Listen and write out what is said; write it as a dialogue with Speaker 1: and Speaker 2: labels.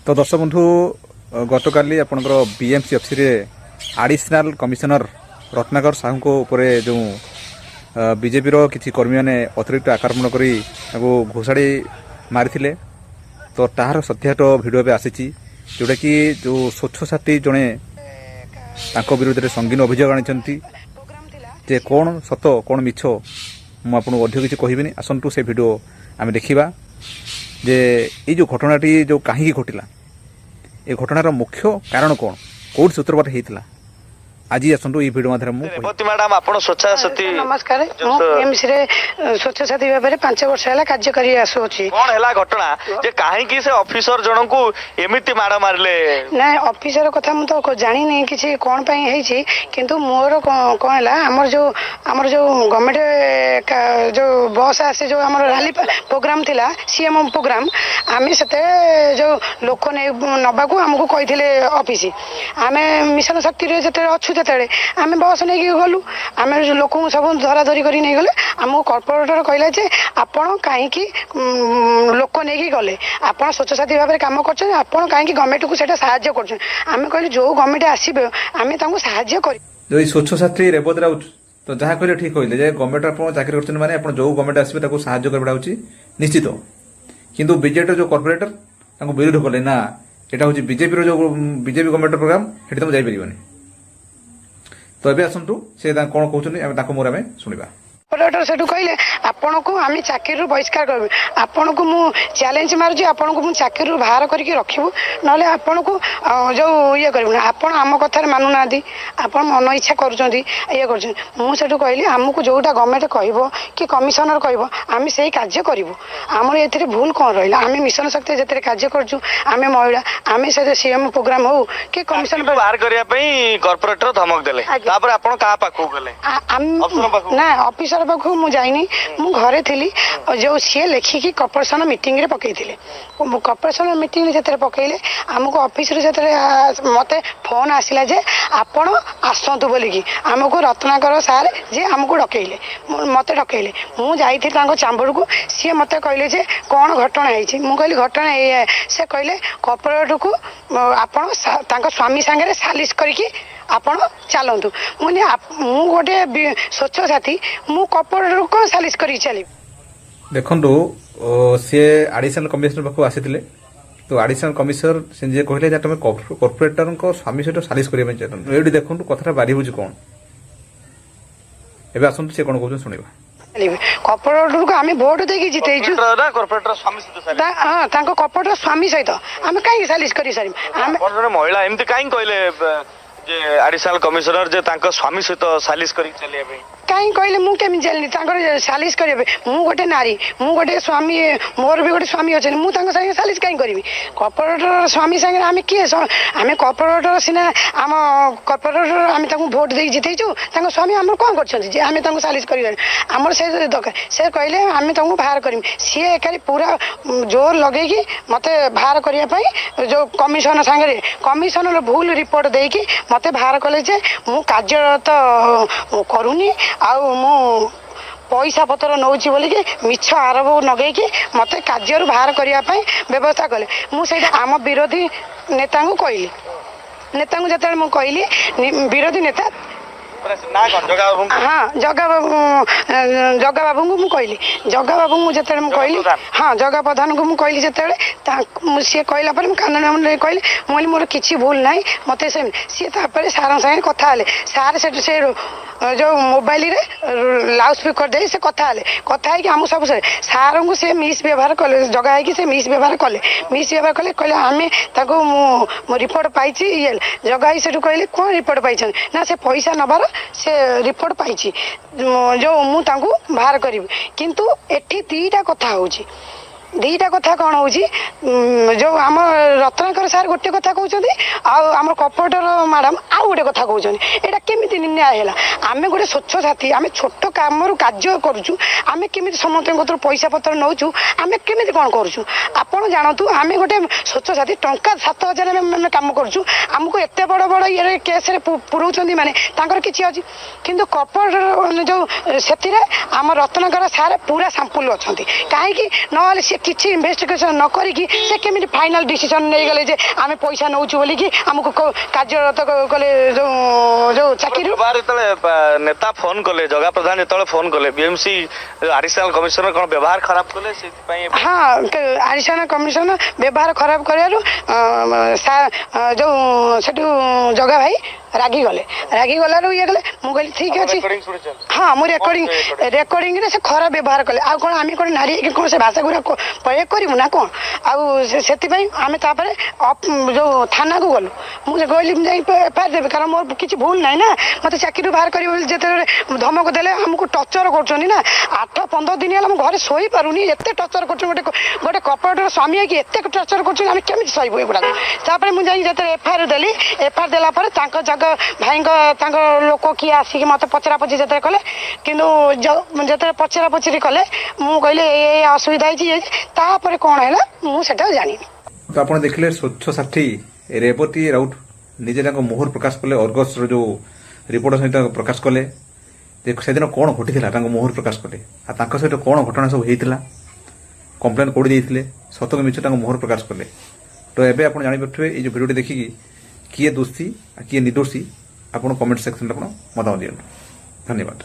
Speaker 1: तो दर्शक बंधु गतकाली आपणकर बीएमसी ऑफिस रे एडिशनल कमिशनर रत्नाकर साहू को उपरे जो बीजेपी रो किसी कर्मी मैंने अतिरिक्त आक्रमण करी घोषाड़ी मारी तो तार सत्याहत भिडियो आसी जोटा कि जो स्वच्छ साथी जड़े विरुद्ध में संगीन अभियोग आनी जे कौन सत कौन मिछ मुझे अधिक किसी कहबी आसतु से भिडियो आम देखा जे ये जो घटनाटी जो कहीं घटिला ये घटनार मुख्य कारण कौन कौट सूत्रपात होता आज आसतु ये भिडियो माध्यम
Speaker 2: मैडम आप स्वच्छासाथी
Speaker 3: नमस्कार एमसी रे स्वच्छासाथी भाव में 5 वर्ष है कार्य करी आसुची
Speaker 2: कौन है घटना जे कहीं से ऑफिसर जन को एमती माड़ मारे
Speaker 3: ना ऑफिसर कथा मु तो जानी नहीं किसी कौन पाई है किंतु मोर कौन है आमर जो गवर्नमेंट जो बस आसे जो आमर रैली प्रोग्राम थिला सीएम प्रोग्राम आम से जो लोक नबा को आमको कही ऑफिस आम मिशन शक्ति जो अच्छु तेरे आम बस नहीं गलु आम लोक सब धराधरी कर नहीं गले आमको कॉर्पोरेटर कहला जे आपण कहीं लोक नहीं गले आप स्वच्छ साथी भाव में कम कर कहीं गवर्नमेंट को साहाय्य कर कहले जो गवर्नमेंट आसबे आम साहाय्य कर
Speaker 1: जो स्वच्छ साथी रेबत राउत तो जहाँ कहले ठीक कहले जे गवर्नमेंट आप चाकरी करछन माने आप जो गवर्नमेंट आसबे ताको साहाय्य करबा होची निश्चित किंतु बीजेपी जो कॉर्पोरेटर ताको विरोध कले ना एटा होची बीजेपी रो जो बीजेपी गवर्नमेंट प्रोग्राम हेटी तुम जाई परिबनी तो एबे आसंतु से कौन कहउछनी हम ताको मोर आमे सुनिबा
Speaker 3: कॉर्पोरेटर से कहले आपण को आम चाकरी बहिष्कार कर आपण को मु चैलेंज मारुची आपण को मु चाकरी बाहर करके रखिबू नले आपण को जो ये करबू आपण आम कथा मानु ना दी आपण मन इच्छा करूछंती ये करछन मु सेटू कहली हमकु जोटा गवर्नमेंट कहबो कि कमिशनर कहबो आम सेही कार्य करिवो हमर एथिरे भूल कोन रहिला आम मिशन शक्ति जेतरे कार्य करछु आम महिला आम से सीएम प्रोग्राम हो कि कमिशन
Speaker 2: बाहर करिया पई कॉर्पोरेटर धमक देले तापर आपण का पाखु गेले
Speaker 3: ना ऑफिसर पाखु मु जाइनी मु घरे थी जो सी लिखिकी कॉर्पोरेशन मीटिंग रे पकई कॉर्पोरेशन मीटिंग जिते पकईले आमको ऑफिस मत फोन आसला जे आपण आसतु बोलिकी आमको रत्नाकर सार जे आमको डकईले मत डकईले मु जाइथि चांबर को सी मत कहले जे कौन घटना है मु कहली घटना ये से कहले कॉर्पोरेटर को आपण स्वामी सांगे सालिश करके आपण चलतु मुझे मु गोटे स्वच्छ साथी मु कॉर्पोरेटर को सालिश कर चली
Speaker 1: देखु सी एडिशनल कमिशनर पाखु आसी तो एडिशनल कमिशनर से कहले तुम कॉर्पोरेटर स्वामी सहित सालिश करने चाहते ये देखो कथा बारी बुझ कौन एवं आसतु सी कौन कह शुणा
Speaker 3: कॉर्पोरेटर को आम भोट देकी जितेजु हाँ कॉर्पोरेटर स्वामी सहित आम कहीं सालिश कर सारी
Speaker 2: महिला एमती कहीं कहले जे एडिशनल कमिशनर जे तांको स्वामी सहित सालिश करी चलिया पे
Speaker 3: कहीं कहले मु केमी चलनी तांकर सालिश करिवे मु गोटे नारी मु गोटे स्वामी मोर भी गोटे स्वामी अछि मु तांको संगे सालिश कहीं करबी कॉर्पोरेटर स्वामी संगे आमे किए आमे कॉर्पोरेटर सिना आम कॉर्पोरेटर आमे तांको वोट देई जितेइछु तांको स्वामी हमर कोन करछन जे आमे तांको सालिश करिवे हमर से दरकार से कहले आमे तांको बाहर करबी सी एकारी पूरा जोर लगेकी मते बाहर करिया पई जो कमिशन संगे कमिशनर भूल रिपोर्ट देकी मते बाहर कले जे मु कार्यरत करूनी आउ मु पैसा पतर नौची बोली मिछ आरोप नगेकी मत कार्य बाहर करने व्यवस्था कले मुझे आम विरोधी नेता को कहली नेता को जो मुझे कहली विरोधी नेता हाँ जगा बाबू को कहली जगा बाबू मुझे कहली हाँ जगा प्रधान को मुझे जो सी कहला कानून कहली मुझे मोर किसी भूल ना मत सी सार सागे कथा सार से जो मोबाइल रे लाउड स्पीकर दे से कथा आम सब सार को सी मिस व्यवहार कले जगह है से मिस व्यवहार कले कहले आम रिपोर्ट पाई ये जगह से कहले कौन रिपोर्ट पाई ना से पैसा नबार से रिपोर्ट पाई जो मुझे बाहर करी किंतु एठी दीटा कथा होची दीटा कथा कौन हो जो आम रत्नाकर सार गोटे कथा कहते आम कॉर्पोरेटर मैडम आउ गोटे कथा कहते यहाँ केमी न्याय है आम गोटे स्वच्छ साथी आम छोट कम कार्य करुचु आम केमी समस्त पैसा पत्र नौचु आम केमी कौन करुचु आपड़ जानतु आम गोटे स्वच्छ साथी टंका 7,000 कम करुचु आमको एत बड़ बड़ ये केस पुरौंट माने किसी अच्छी किंतु कॉर्पोरेटर जो से आम रत्नाकर सार पूरा सांपुल अच्छा कहीं ना सी କିଛି ଇନଭେଷ୍ଟିଗେସନ ନ କରିକି ସେ କେମିତି ଫାଇନାଲ ଡିସିସନ ନେଇଗଲେ ଯେ ଆମେ ପଇସା ନେଉଛୁ ବୋଲିକି ଆମକୁ କାର୍ଯ୍ୟରତ କଲେ ଯୋଉ ଚାକିରି।
Speaker 2: ଯେତେବେଳେ ନେତା ଫୋନ କଲେ, ଜଗା ପ୍ରଧାନ ଯେତେବେଳେ ଫୋନ କଲେ ବିଏମସି ଆଡିସନାଲ କମିଶନର କଣ ବ୍ୟବହାର ଖରାପ କଲେ ସେଥିପାଇଁ?
Speaker 3: ହଁ, ଆଡିସନାଲ କମିଶନର ବ୍ୟବହାର ଖରାପ କରିବାରୁ ଯୋଉ ସେଠୁ ଜଗା ଭାଇ ରାଗିଗଲାରୁ ଇଏ କଲେ। ମୁଁ କହିଲି ଠିକ ଅଛି, ହଁ ମୁଁ ରେକର୍ଡିଂରେ ସେ ଖରାପ ବ୍ୟବହାର କଲେ। ଆଉ କଣ ଆମେ କଣ ନାରୀ ହେଇକି କଣ ସେ ଭାଷା ଗୁଡା ପ୍ରୟୋଗ କରିବୁ ନା କଣ? ଆଉ ସେଥିପାଇଁ ଆମେ ତାପରେ ଯୋଉ ଥାନାକୁ ଗଲୁ। ମୁଁ କହିଲି ମୁଁ ଯାଇ ଏଫଆଇଆର ଦେବି, କାରଣ ମୋର କିଛି ଭୁଲ ନାହିଁ ନା। ମତେ ଚାକିରିରୁ ବାହାର କରିବ ବୋଲି ଯେତେବେଳେ ଧମକ ଦେଲେ, ଆମକୁ ଟର୍ଚର କରୁଛନ୍ତି ନା। 8-15 ଦିନ ହେଲା ମୁଁ ଘରେ ଶୋଇପାରୁନି, ଏତେ ଟର୍ଚର କରୁଛନ୍ତି। ଗୋଟେ କର୍ପୋରେଟର ସ୍ୱାମୀ ହେଇକି ଏତେ ଟର୍ଚର କରୁଛନ୍ତି, ଆମେ କେମିତି ସହିବୁ ଏଗୁଡାକ? ତାପରେ ମୁଁ ଯାଇକି ଯେତେବେଳେ ଏଫଆଇଆର ଦେଲି, ଏଫଆଇଆର ଦେଲା ପରେ ତାଙ୍କ ଭାଇଙ୍କ ତାଙ୍କ ଲୋକ କିଏ ଆସିକି ମତେ ପଚରା ପଚରି ଯେତେବେଳେ କଲେ, କିନ୍ତୁ ଯେତେବେଳେ ପଚରା ପଚରି କଲେ ମୁଁ କହିଲି ଏ ଅସୁବିଧା ହେଇଛି। ତାପରେ କଣ ହେଲା ମୁଁ ସେଟା ଜାଣିନି।
Speaker 1: ତ ଆପଣ ଦେଖିଲେ ସ୍ୱଚ୍ଛ ସାଥୀ ରେବତୀ ରାଉତ ନିଜେ ତାଙ୍କ ମୋହର ପ୍ରକାଶ କଲେ, ଅର୍ଗସର ଯୋଉ ରିପୋର୍ଟ ସହିତ ପ୍ରକାଶ କଲେ ଯେ ସେଦିନ କଣ ଘଟିଥିଲା, ତାଙ୍କ ମୋହର ପ୍ରକାଶ କଲେ। ଆଉ ତାଙ୍କ ସହିତ କଣ ଘଟଣା ସବୁ ହେଇଥିଲା, କମ୍ପ୍ଲେନ କୋଉଠି ଦେଇଥିଲେ, ସତକୁ ମିଛ ତାଙ୍କ ମୋହର ପ୍ରକାଶ କଲେ। ତ ଏବେ ଆପଣ ଜାଣିପାରୁଥିବେ ଏଇ ଯୋଉ ଭିଡ଼ିଓଟି ଦେଖିକି କିଏ ଦୋଷୀ ଆଉ କିଏ ନିର୍ଦୋଷୀ। ଆପଣ କମେଣ୍ଟ ସେକ୍ସନରେ ଆପଣ ମତାମତ ଦିଅନ୍ତୁ। ଧନ୍ୟବାଦ।